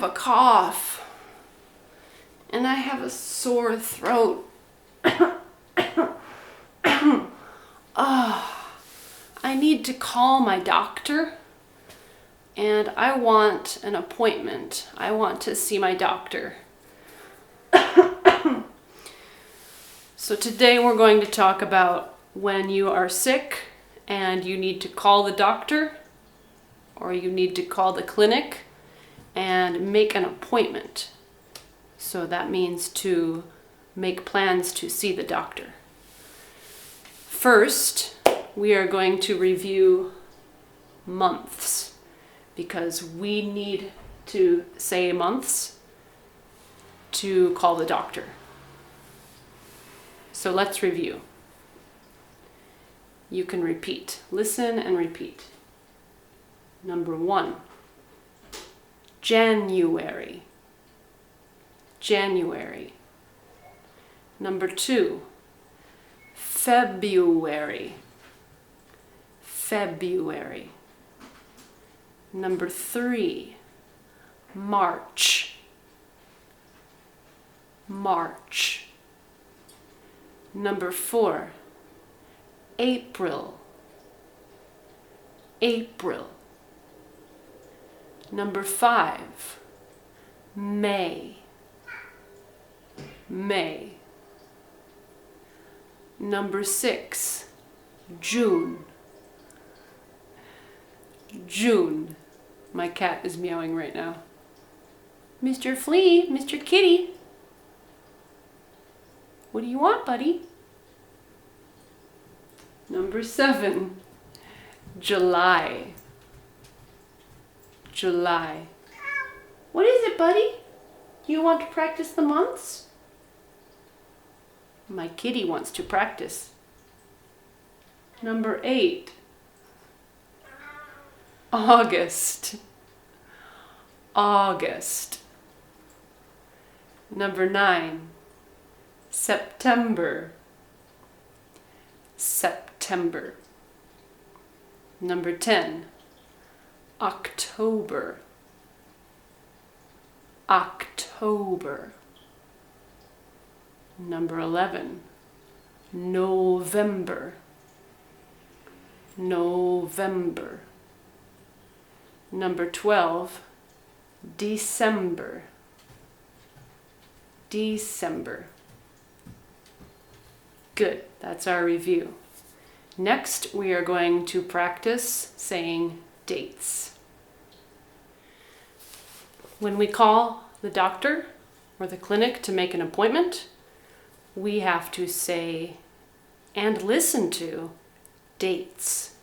a cough. And I have a sore throat. I need to call my doctor. And I want an appointment. I want to see my doctor. So today we're going to talk about when you are sick and you need to call the doctor or you need to call the clinic and make an appointment. So that means to make plans to see the doctor. First, we are going to review months because we need to say months to call the doctor. So let's review. You can repeat. Listen and repeat. Number 1, January. January. Number 2, February. February. Number 3, March. March. Number 4, April. April. Number 5, May. May. Number 6, June. June. My cat is meowing right now. Mr. Flea, Mr. Kitty. What do you want, buddy? Number 7, July. July. What is it, buddy? You want to practice the months? My kitty wants to practice. Number 8, August. August. Number 9, September. September. Number 10, October. October. Number 11, November. November. Number 12, December. December. Good, that's our review. Next, we are going to practice saying dates. When we call the doctor or the clinic to make an appointment, we have to say and listen to dates.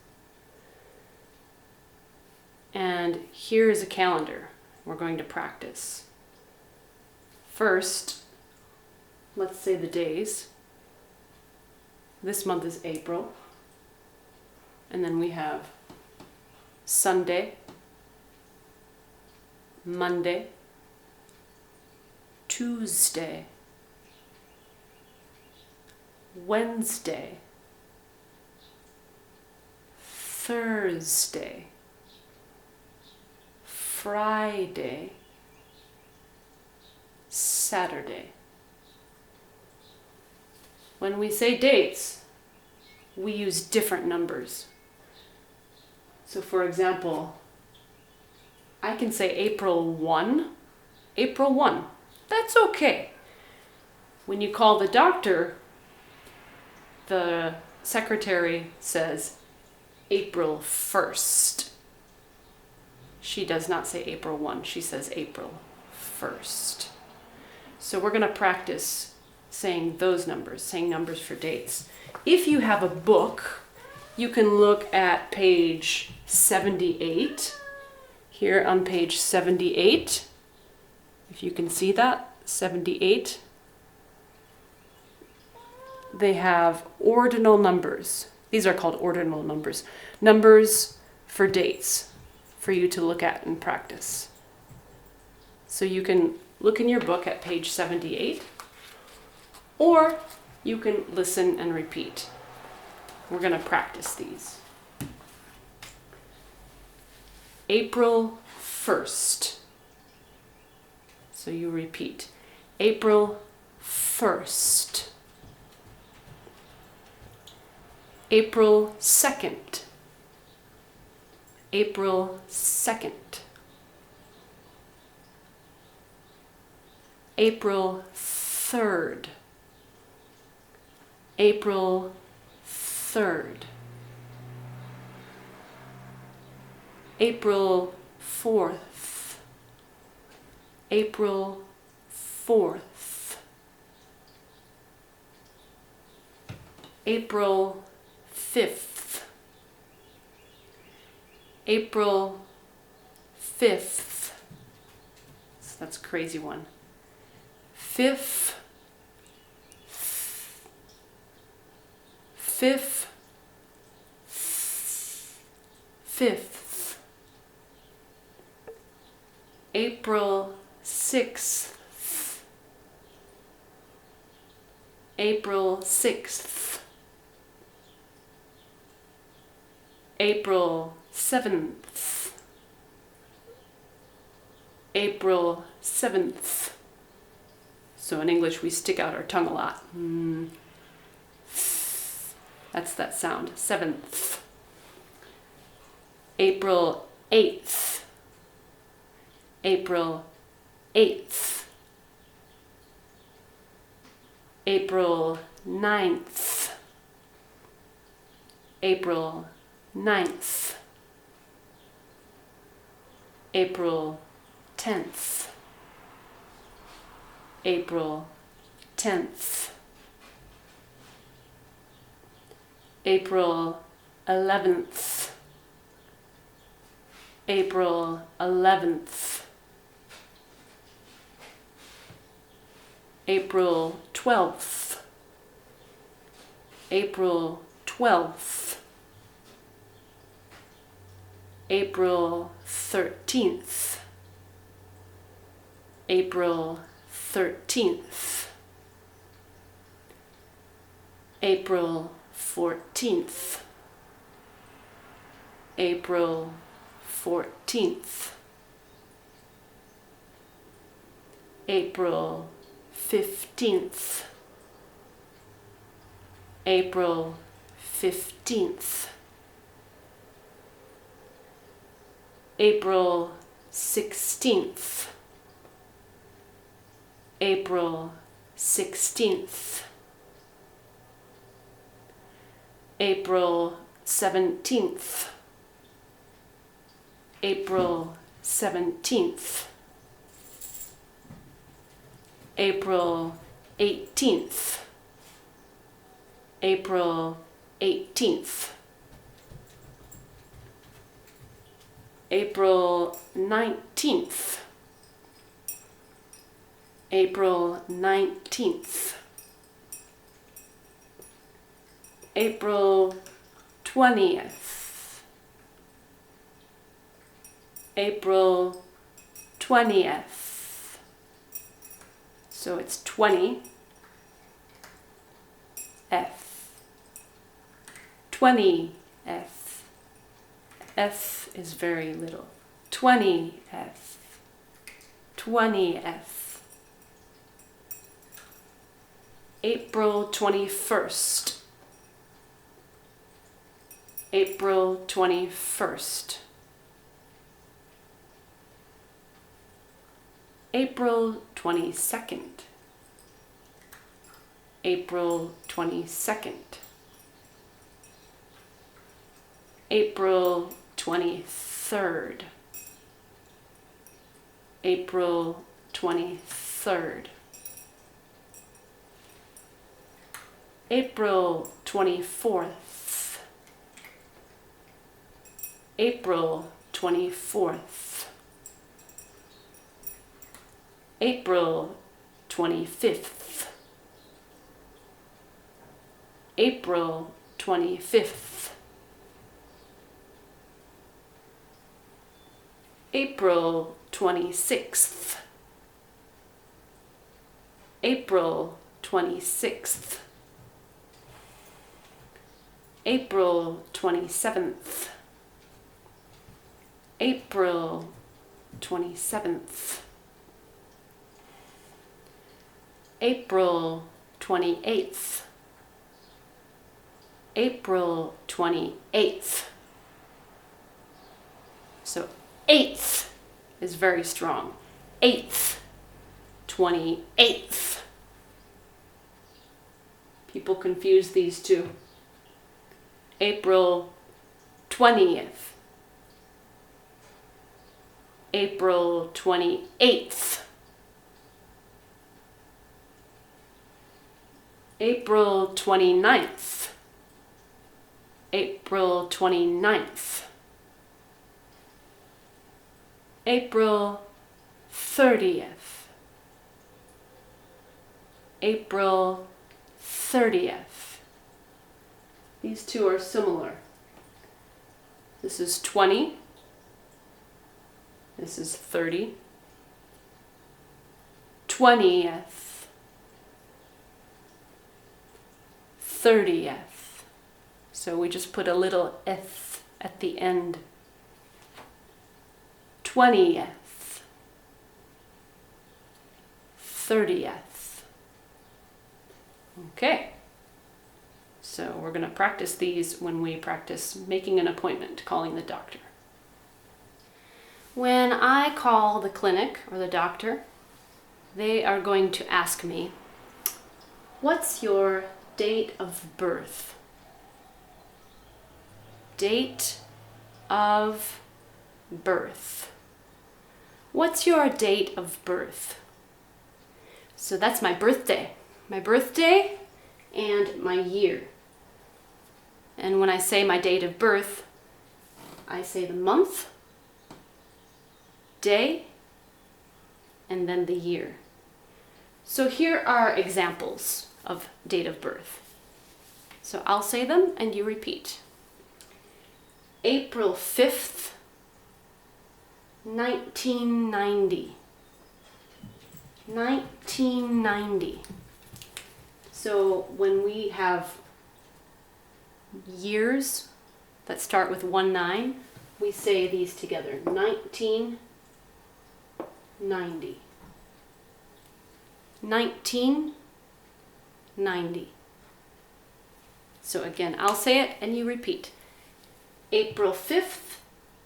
And here is a calendar we're going to practice. First, let's say the days. This month is April. And then we have Sunday, Monday, Tuesday, Wednesday, Thursday, Friday, Saturday. When we say dates, we use different numbers. So for example, I can say April 1. April 1. That's okay. When you call the doctor, the secretary says April 1st. She does not say April 1. She says April 1st. So we're going to practice saying those numbers, saying numbers for dates. If you have a book, you can look at page 78. Here on page 78, if you can see that, 78, they have ordinal numbers. These are called ordinal numbers. Numbers for dates for you to look at and practice. So you can look in your book at page 78, or you can listen and repeat. We're going to practice these. April 1st. So you repeat. April 1st. April 2nd. April 2nd. April 3rd. April 3rd. April 4th. April 4th. April 5th. April 5th. So that's a crazy one. 5th. 5th. 5th. April 6th. April 6th. April 7th. April 7th. So in English we stick out our tongue a lot. That's that sound. 7th. April 8th. April 8th. April 9th. April 9th. April 10th. April 10th. April 11th. April 11th. April 12th. April 12th. April 13th. April 13th. April 14th. April 14th. April 15th. April 15th. April 16th. April 16th. April 17th. April 17th. April 18th. April 18th. April 19th. April 19th. April 20th. April 20th. So it's 20 F. 20 F. F is very little. 20 F. 20 F. April 21st. April 21st. April 22nd. April 22nd. April 23rd. April 23rd. April 24th. April 24th. April 25th. April 25th. April 26th. April 26th. April 27th. April 27th. April 28th. April 28th. So 8th is very strong. 8th, 28th. People confuse these two. April 20th. April 28th. April 29th. April 29th. April 30th. April 30th. These two are similar. This is 20. This is 30. 20th. 30th. So we just put a little eth at the end. 20th. 30th. Okay. So we're going to practice these when we practice making an appointment, calling the doctor. When I call the clinic or the doctor, they are going to ask me, what's your date of birth? Date of birth. What's your date of birth? So that's my birthday. My birthday and my year. And when I say my date of birth, I say the month, day, and then the year. So here are examples of date of birth. So I'll say them and you repeat. April 5th, 1990. 1990. So when we have years that start with 19, we say these together. 1990. 1990. So again, I'll say it and you repeat. April 5th,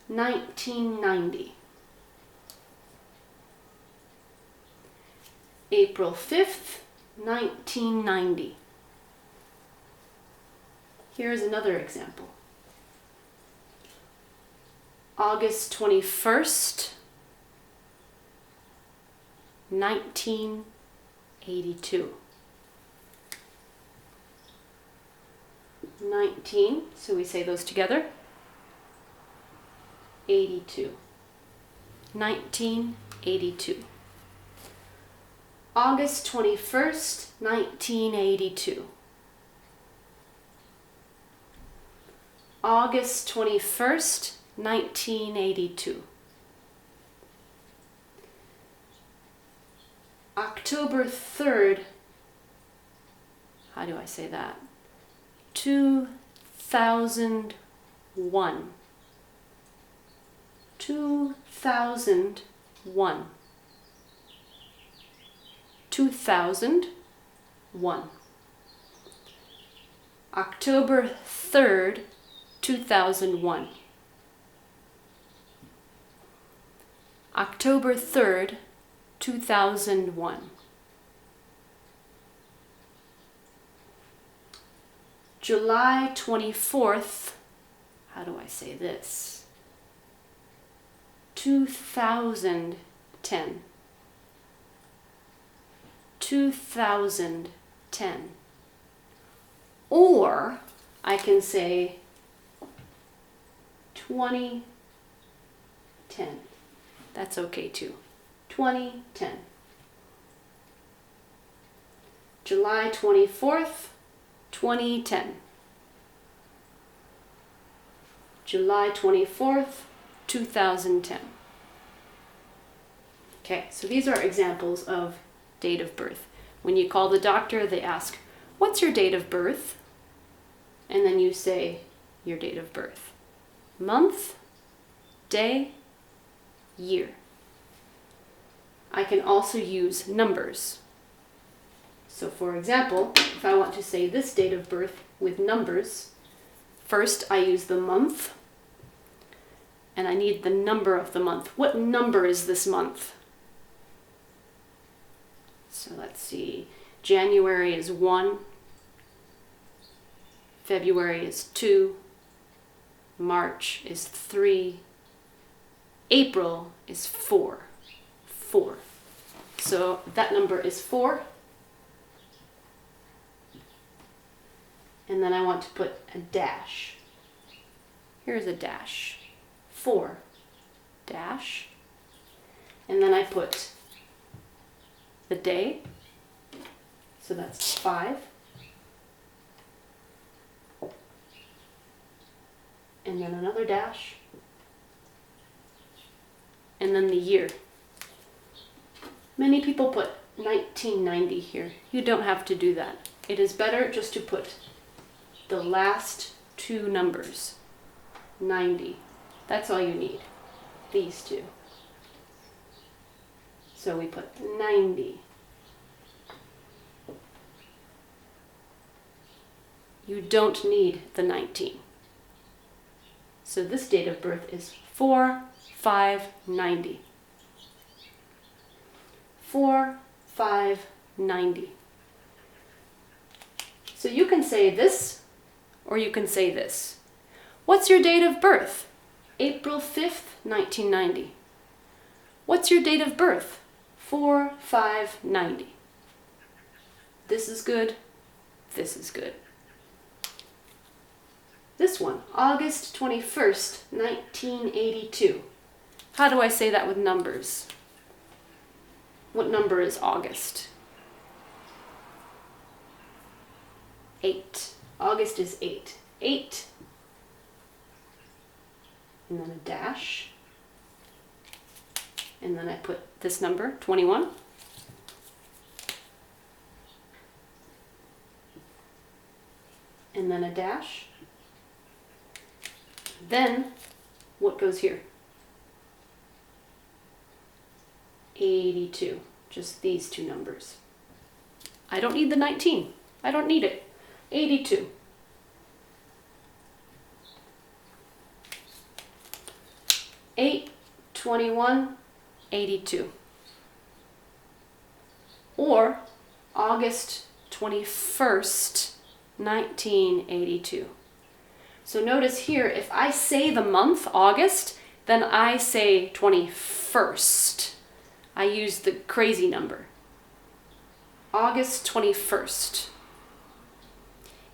1990. April 5th, 1990. Here's another example. August 21st, 1982. 19, so we say those together. 82. 1982. August 21st, 1982. August 21st, 1982. October 3rd, how do I say that? 2001. 2001. 2001. October 3rd, 2001. October 3rd, 2001. July 24th, how do I say this? 2010. 2010. Or I can say 2010. That's okay too. 2010. July 24th, 2010. July 24th, 2010. Okay, so these are examples of date of birth. When you call the doctor, they ask, what's your date of birth? And then you say your date of birth. Month, day, year. I can also use numbers. So for example, if I want to say this date of birth with numbers, first I use the month, and I need the number of the month. What number is this month? So let's see, January is 1, February is 2, March is 3, April is 4. 4. So that number is 4. And then I want to put a dash. Here's a dash. 4 dash. And then I put the day. So that's 5. And then another dash. And then the year. Many people put 1990 here. You don't have to do that. It is better just to put the last two numbers. 90. That's all you need. These two. So we put 90. You don't need the 19. So this date of birth is 4/5/90. 4/5/90. So you can say this, or you can say this. What's your date of birth? April 5th, 1990. What's your date of birth? 4/5/90. This is good. This is good. This one, August 21st, 1982. How do I say that with numbers? What number is August? 8. August is 8. 8. And then a dash. And then I put this number, 21. And then a dash. Then, what goes here? 82. Just these two numbers. I don't need the 19. I don't need it. 82. Eight, 21, 82. Or August 21st, 1982. So notice here, if I say the month, August, then I say 21st. I use the crazy number. August 21st.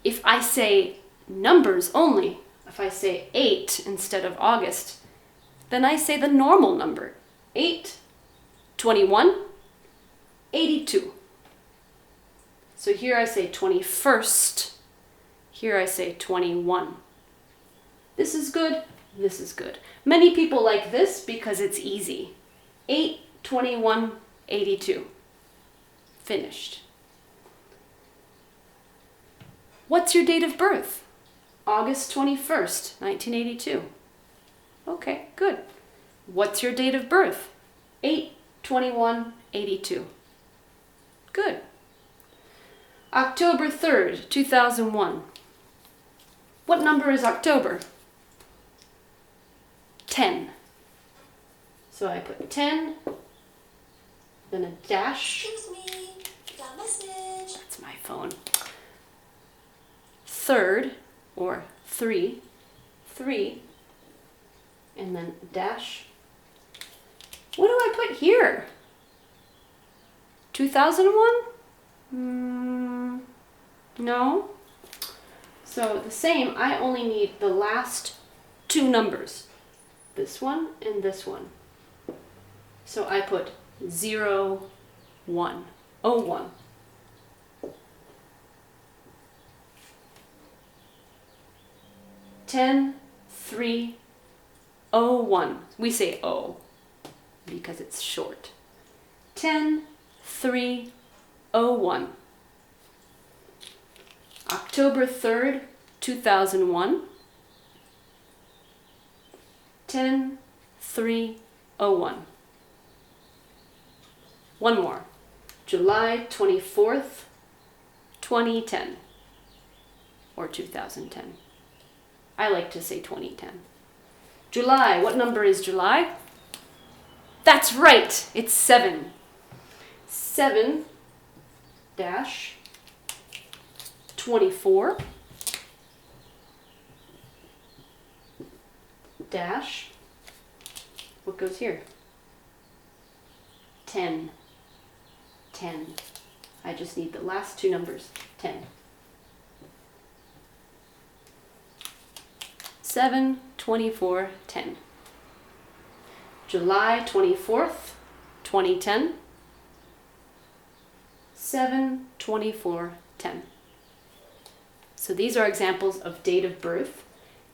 If I say numbers only, if I say 8 instead of August, then I say the normal number. 8, 21, 82. So here I say 21st. Here I say 21. This is good. This is good. Many people like this because it's easy. 8, 21, 82. Finished. What's your date of birth? August 21st, 1982. Okay, good. What's your date of birth? 8, 21, 82. Good. October 3rd, 2001. What number is October? 10. So I put 10, then a dash. Excuse me, got a message. That's my phone. Third, or 3, 3, and then a dash. What do I put here? 2001? No. So the same, I only need the last two numbers. This one and this one. So I put 0, 1, 01. Ten, 3, 01. We say O because it's short. 10, 3, 01. October 3rd, 2001. 10, 3, 01. One more. July 24th, 2010 or 2010. I like to say 2010. July, what number is July? That's right, it's 7. 7 dash 24 dash, what goes here? 10. 10. I just need the last two numbers. 10. 7, 24, 10. July 24th, 2010. 7, 24, 10. So these are examples of date of birth.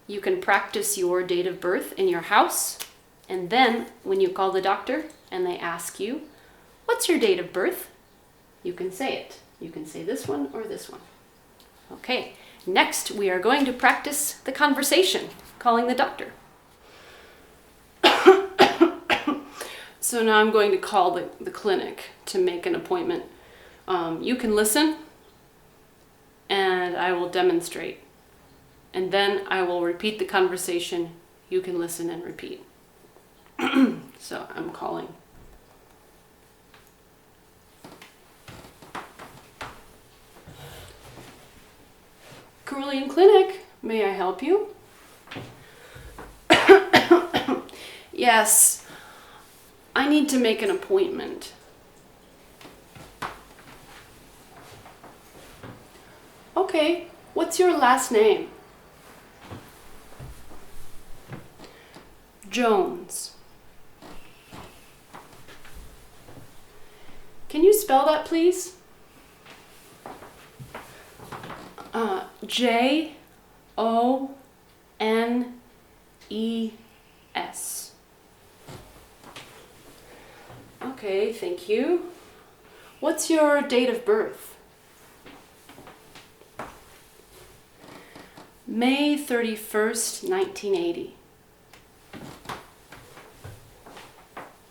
You can practice your date of birth in your house, and then when you call the doctor and they ask you, what's your date of birth? You can say it. You can say this one or this one. Okay, next we are going to practice the conversation, calling the doctor. So now I'm going to call the clinic to make an appointment. You can listen and I will demonstrate. And then I will repeat the conversation. You can listen and repeat. So I'm calling. Carilion Clinic, may I help you? Yes, I need to make an appointment. Okay, what's your last name? Jones. Can you spell that, please? Jones. Okay, thank you. What's your date of birth? May 31st, 1980.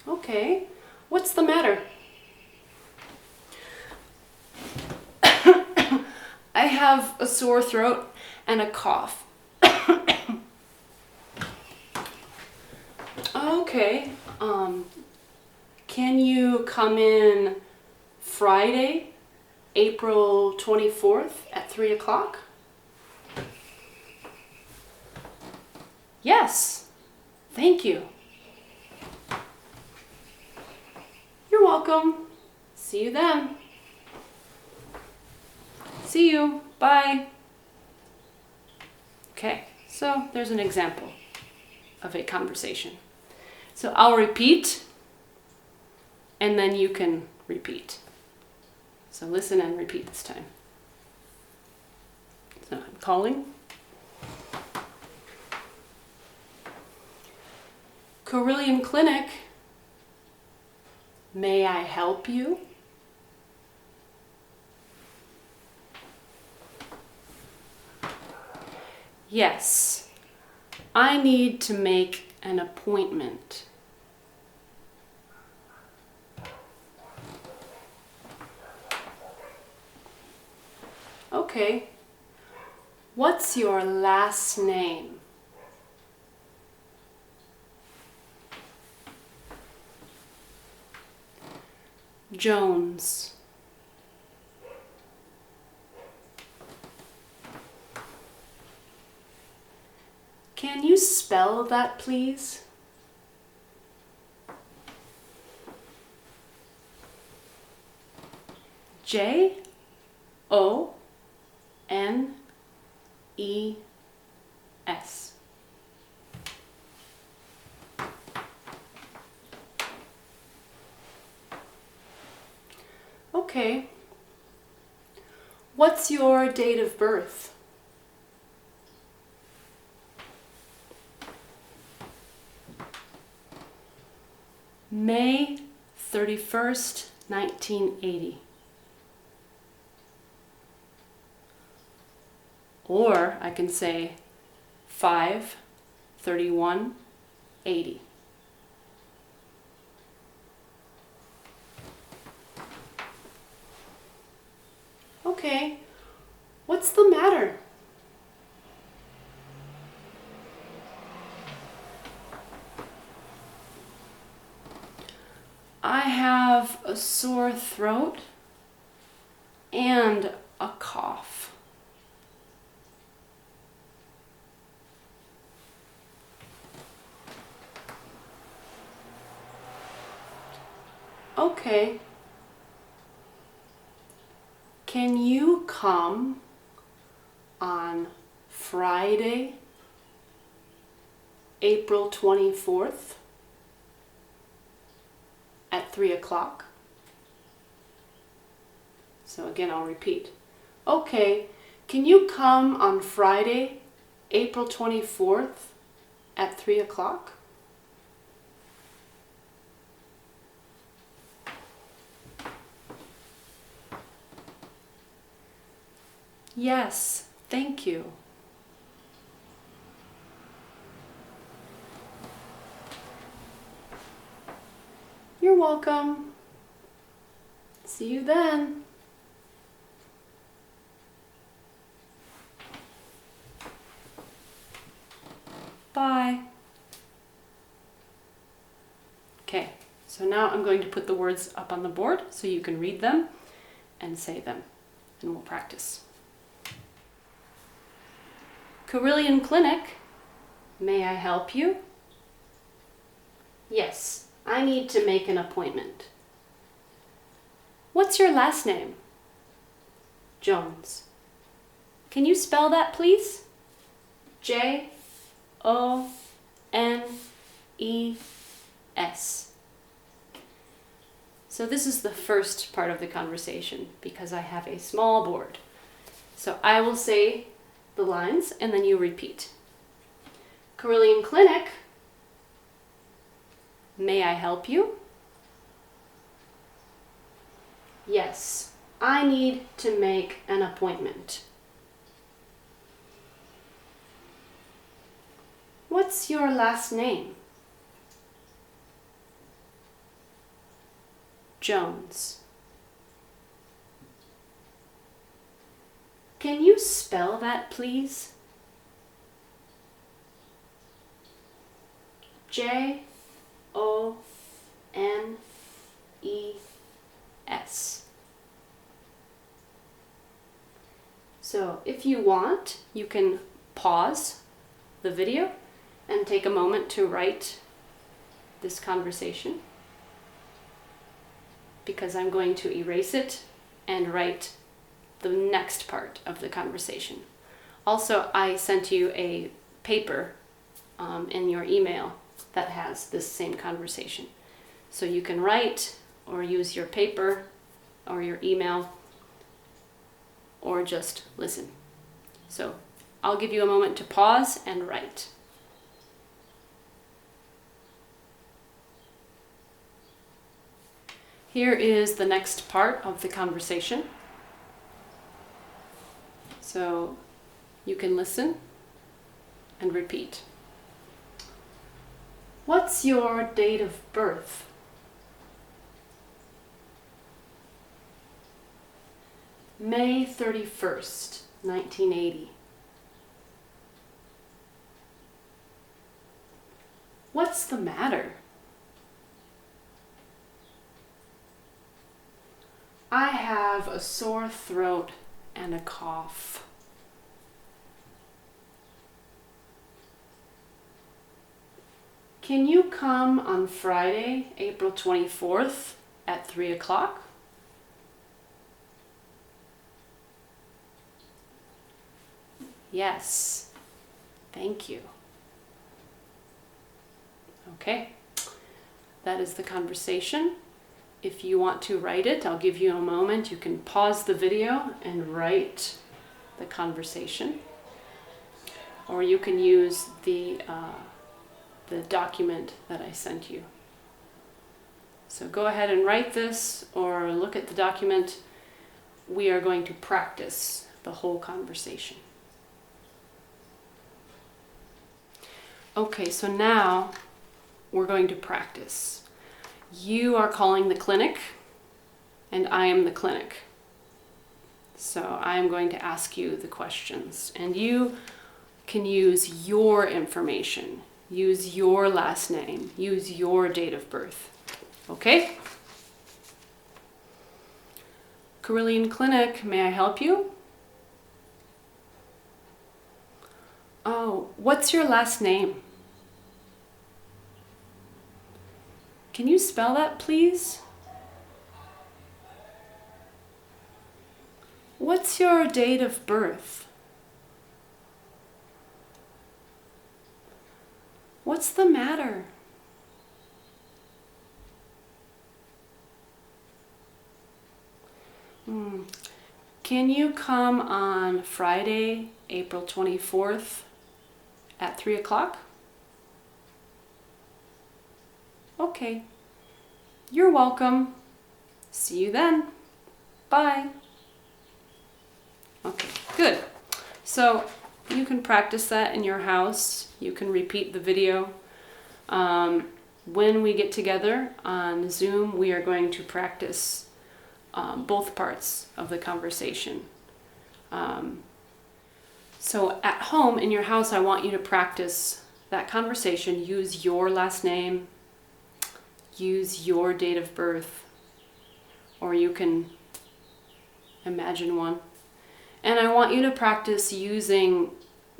Okay, what's the matter? I have a sore throat and a cough. Okay, can you come in Friday, April 24th at 3 o'clock? Yes, thank you. You're welcome. See you then. See you. Bye. Okay, so there's an example of a conversation. So I'll repeat, and then you can repeat. So listen and repeat this time. So I'm calling. Carilion Clinic, may I help you? Yes, I need to make an appointment. Okay, what's your last name? Jones. Can you spell that, please? Jones. Okay. What's your date of birth? May 31st, 1980. Or I can say 5/31/80. Okay, What's the matter? I have a sore throat and a cough. Okay. Can you come on Friday, April 24th at 3 o'clock? So again, I'll repeat. Okay, can you come on Friday, April 24th at 3 o'clock? Yes, thank you. You're welcome. See you then. Bye. Okay, so now I'm going to put the words up on the board so you can read them and say them, and we'll practice. Carilion Clinic, may I help you? Yes, I need to make an appointment. What's your last name? Jones. Can you spell that, please? Jones. So this is the first part of the conversation because I have a small board. So I will say the lines and then you repeat. Carilion Clinic, may I help you? Yes, I need to make an appointment. What's your last name? Jones. Can you spell that, please? Jones. So if you want, you can pause the video and take a moment to write this conversation, because I'm going to erase it and write the next part of the conversation. Also, I sent you a paper in your email that has this same conversation. So you can write or use your paper or your email or just listen. So I'll give you a moment to pause and write. Here is the next part of the conversation. So you can listen and repeat. What's your date of birth? May 31st, 1980. What's the matter? I have a sore throat and a cough. Can you come on Friday, April 24th at 3 o'clock? Yes, thank you. Okay, that is the conversation. If you want to write it, I'll give you a moment. You can pause the video and write the conversation. Or you can use the document that I sent you. So go ahead and write this or look at the document. We are going to practice the whole conversation. Okay, so now we're going to practice. You are calling the clinic, and I am the clinic. So I'm going to ask you the questions, and you can use your information, use your last name, use your date of birth. Okay? Carilion Clinic, may I help you? Oh, what's your last name? Can you spell that, please? What's your date of birth? What's the matter? Can you come on Friday, April 24th at 3 o'clock? Okay. You're welcome. See you then. Bye. Okay, good. So you can practice that in your house. You can repeat the video. When we get together on Zoom, we are going to practice both parts of the conversation. So at home, in your house, I want you to practice that conversation. Use your last name, use your date of birth, or you can imagine one. And I want you to practice using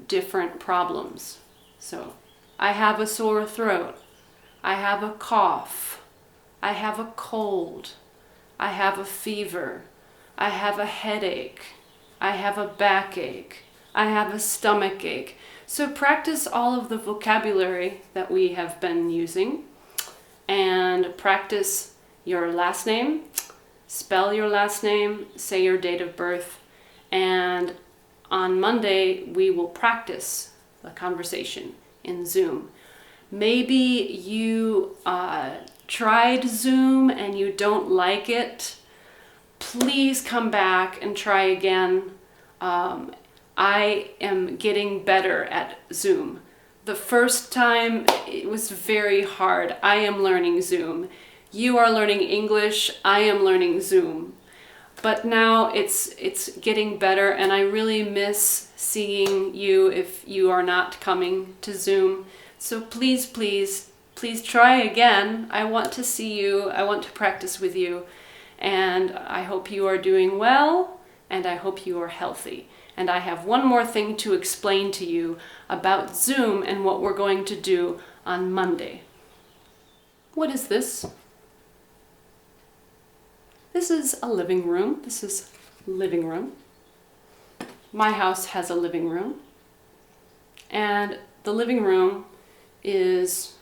different problems. So, I have a sore throat. I have a cough. I have a cold. I have a fever. I have a headache. I have a backache. I have a stomach ache. So practice all of the vocabulary that we have been using, and practice your last name, spell your last name, say your date of birth, and on Monday we will practice the conversation in Zoom. Maybe you tried Zoom and you don't like it. Please come back and try again. I am getting better at Zoom. The first time it was very hard. I am learning Zoom. You are learning English. I am learning Zoom. But now it's getting better, and I really miss seeing you if you are not coming to Zoom. So please, please, please try again. I want to see you. I want to practice with you. And I hope you are doing well, and I hope you are healthy. And I have one more thing to explain to you about Zoom and what we're going to do on Monday. What is this? This is a living room. This is living room. My house has a living room. And the living room is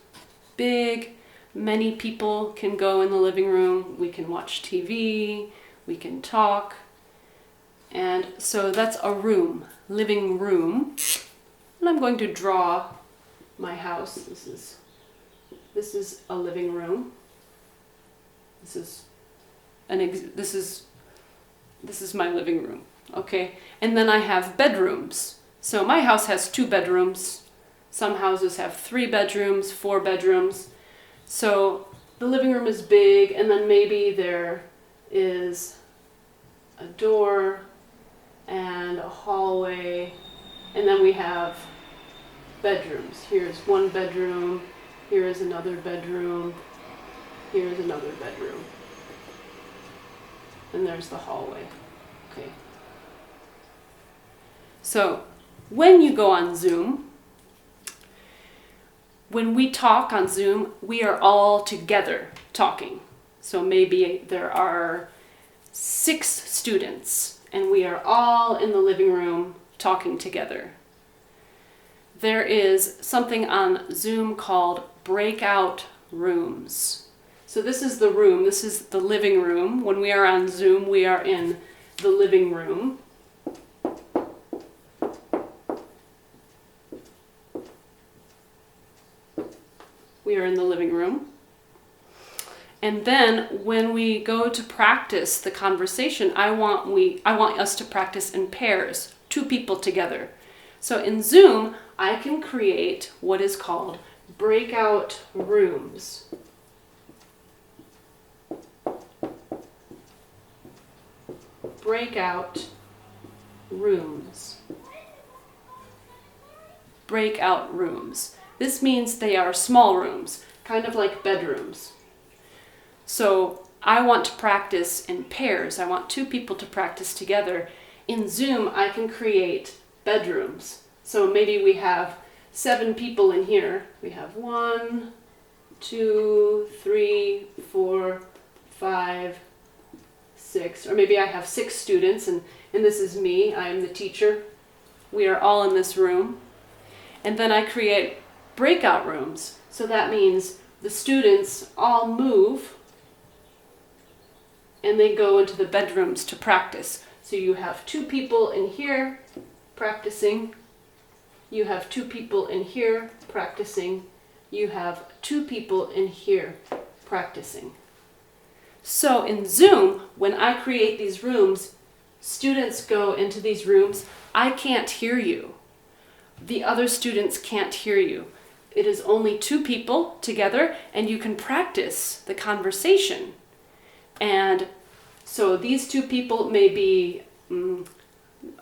big. Many people can go in the living room. We can watch TV. We can talk. And so that's a room, living room. And I'm going to draw my house. This is a living room. This is my living room, okay? And then I have bedrooms. So my house has 2 bedrooms. Some houses have 3 bedrooms, 4 bedrooms. So the living room is big, and then maybe there is a door and a hallway, and then we have bedrooms. Here's one bedroom, here is another bedroom, here's another bedroom. And there's the hallway. Okay. So when you go on Zoom, when we talk on Zoom, we are all together talking. So maybe there are 6 students and we are all in the living room talking together. There is something on Zoom called breakout rooms. So this is the room, this is the living room. When we are on Zoom, we are in the living room. We are in the living room. And then when we go to practice the conversation, I want us to practice in pairs, 2 people together. So in Zoom, I can create what is called breakout rooms. Breakout rooms. Breakout rooms. This means they are small rooms, kind of like bedrooms. So I want to practice in pairs. I want 2 people to practice together. In Zoom, I can create bedrooms. So maybe we have 7 people in here. We have 1, 2, 3, 4, 5, 6, or maybe I have 6 students, and this is me. I am the teacher. We are all in this room. And then I create breakout rooms. So that means the students all move and they go into the bedrooms to practice. So you have 2 people in here practicing. You have 2 people in here practicing. You have 2 people in here practicing. So in Zoom, when I create these rooms, students go into these rooms. I can't hear you. The other students can't hear you. It is only 2 people together, and you can practice the conversation. And so these 2 people may be,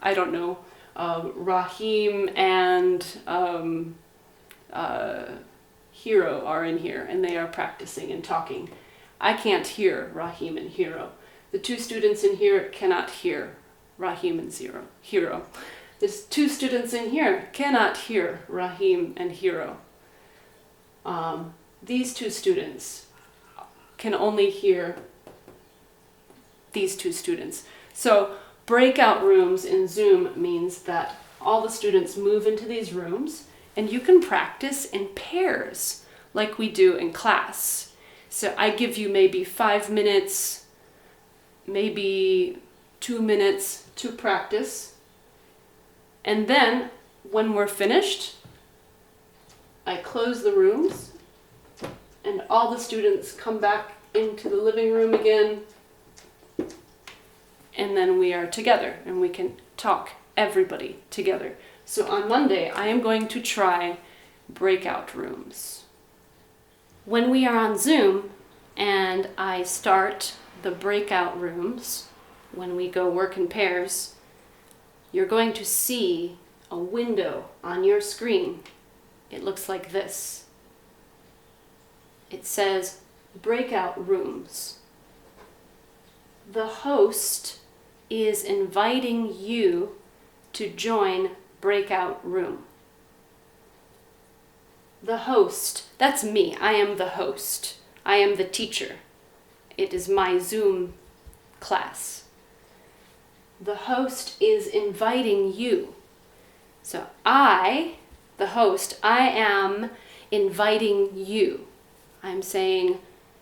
I don't know, Rahim and Hero are in here, and they are practicing and talking. I can't hear Rahim and Hero. The 2 students in here cannot hear Rahim and Hero. The 2 students in here cannot hear Rahim and Hero. These 2 students can only hear these 2 students. So breakout rooms in Zoom means that all the students move into these rooms and you can practice in pairs like we do in class. So I give you maybe 5 minutes, maybe 2 minutes to practice. And then when we're finished, I close the rooms and all the students come back into the living room again. And then we are together and we can talk, everybody together. So on Monday, I am going to try breakout rooms. When we are on Zoom and I start the breakout rooms, when we go work in pairs, you're going to see a window on your screen. It looks like this. It says breakout rooms. The host is inviting you to join breakout room. The host, that's me. I am the host. I am the teacher. It is my Zoom class. The host is inviting you. So I, the host, I am inviting you. I'm saying,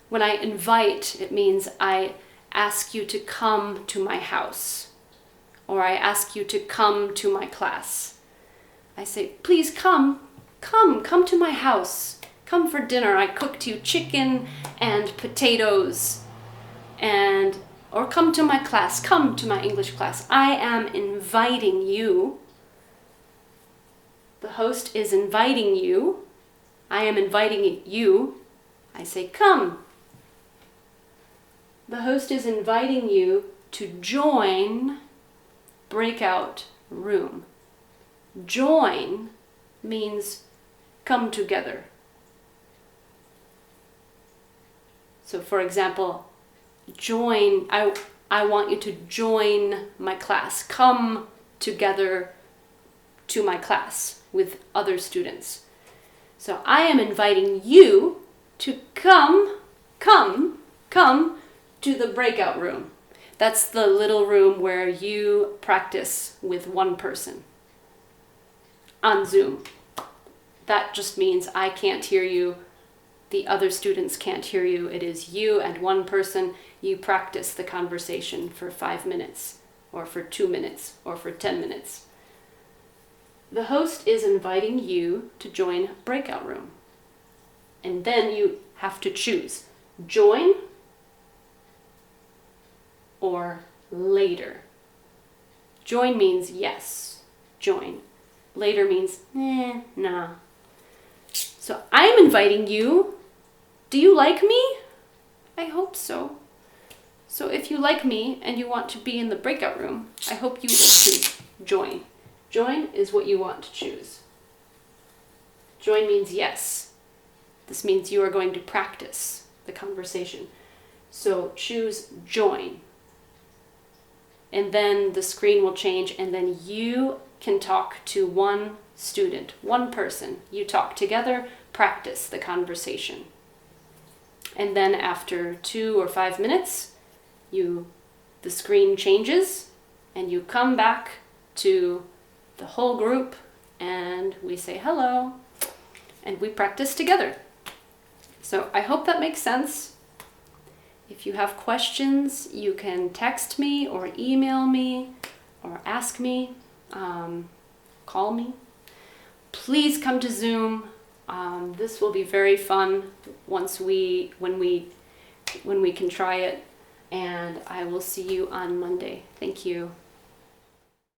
when I invite, it means I ask you to come to my house, or I ask you to come to my class. I say, please come to my house. Come for dinner. I cooked you chicken and potatoes, or come to my class, come to my English class. I am inviting you. The host is inviting you. I am inviting you. I say, come. The host is inviting you to join breakout room. Join means come together. So for example, join, I want you to join my class. Come together to my class with other students. So I am inviting you to come to the breakout room. That's the little room where you practice with one person on Zoom. That just means I can't hear you. The other students can't hear you. It is you and one person. You practice the conversation for 5 minutes, or for 2 minutes, or for 10 minutes. The host is inviting you to join breakout room. And then you have to choose join or later. Join means yes, join. Later means nah. So I'm inviting you. Do you like me? I hope so. So if you like me and you want to be in the breakout room, I hope you will too. join. Join is what you want to choose. Join means yes. This means you are going to practice the conversation. So choose join. And then the screen will change, and then you can talk to one student, one person. You talk together, practice the conversation. And then after 2 or 5 minutes, the screen changes, and you come back to the whole group, and we say hello, and we practice together. So I hope that makes sense. If you have questions, you can text me or email me or ask me, call me. Please come to Zoom. This will be very fun when we can try it, and I will see you on Monday. Thank you.